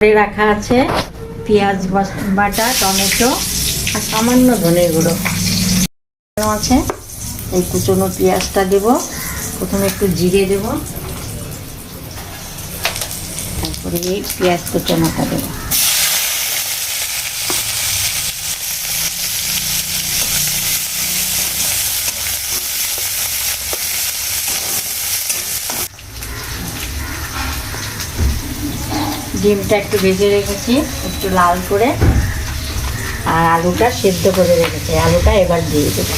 করে রাখা আছে পেঁয়াজ বাটা, টমেটো আর সামান্য ধনে গুঁড়ো আছে। এই কুচনো পেঁয়াজটা দেব, প্রথমে একটু জিরে দেব, তারপরে এই পেঁয়াজ কুচনোটা দেব। ডিমটা একটু ভেজে রেখেছি একটু লাল করে, আর আলুটা সেদ্ধ করে রেখেছি, আলুটা এবার দিয়ে দেব।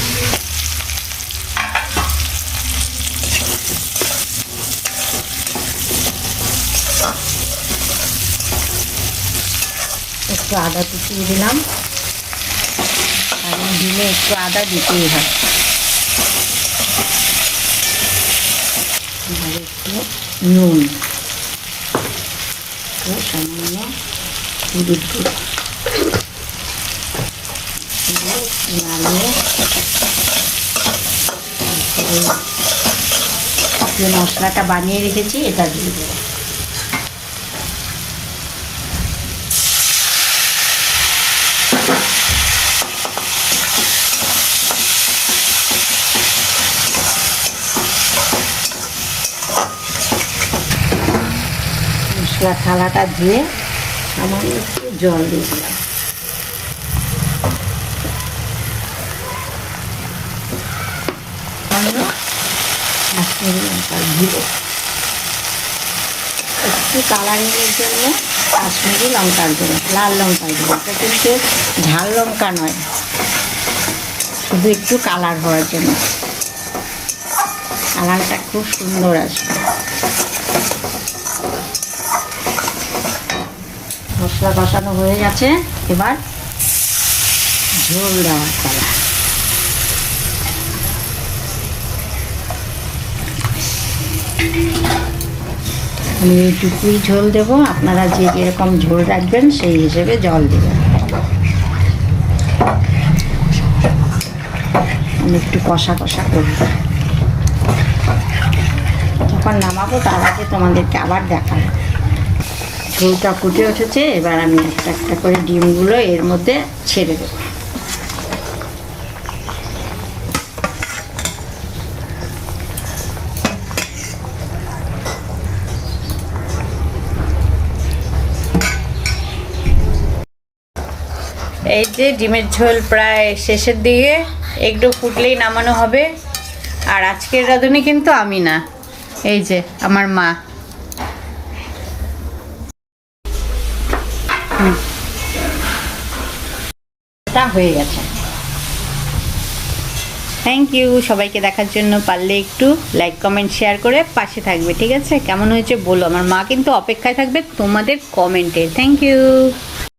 একটু আদা কুচিয়ে দিলাম, কারণ ডিমে একটু আদা দিতেই হয়। একটু নুন, সামান্য হলুদ গুঁড়ো নামিয়ে যে মশলাটা বানিয়ে রেখেছি এটা দিয়ে দেবো। মশলা থালাটা ধুয়ে সামান্য একটু জল দিয়ে দিলাম। কাশ্মীরি লঙ্কার গুঁড়ো, একটু কালারিংয়ের জন্য কাশ্মীরি লঙ্কার গুঁড়ো, লাল লঙ্কার গুঁড়ো। এটা কিন্তু ঝাল লঙ্কা নয়, শুধু একটু কালার হওয়ার জন্য, কালারটা খুব সুন্দর আসবে। মশলা কষানো হয়ে গেছে, এবার ঝোল দেওয়ার পালা। আমি এইটুকুই ঝোল দেবো, আপনারা যে যেরকম ঝোল রাখবেন সেই হিসেবে জল দেবেন। আমি একটু কষা কষা করব, যখন নামাবো তার আগে তোমাদেরকে আবার দেখাবো। ঝোলটা ফুটে উঠেছে, এবার আমি একটা একটা করে ডিমগুলো এর মধ্যে ছেড়ে দেব। এই যে ডিমের ঝোল প্রায় শেষের দিকে, একটু ফুটলেই নামানো হবে। আর আজকের রাঁধুনি কিন্তু আমি না, এই যে আমার মা। এটা হয়ে গেছে। থ্যাংক ইউ সবাইকে দেখার জন্য। পারলে একটু লাইক কমেন্ট শেয়ার করে পাশে থাকবে, ঠিক আছে? কেমন হয়েছে বলো। আমার মা কিন্তু অপেক্ষায় থাকবে তোমাদের কমেন্টে। Thank you.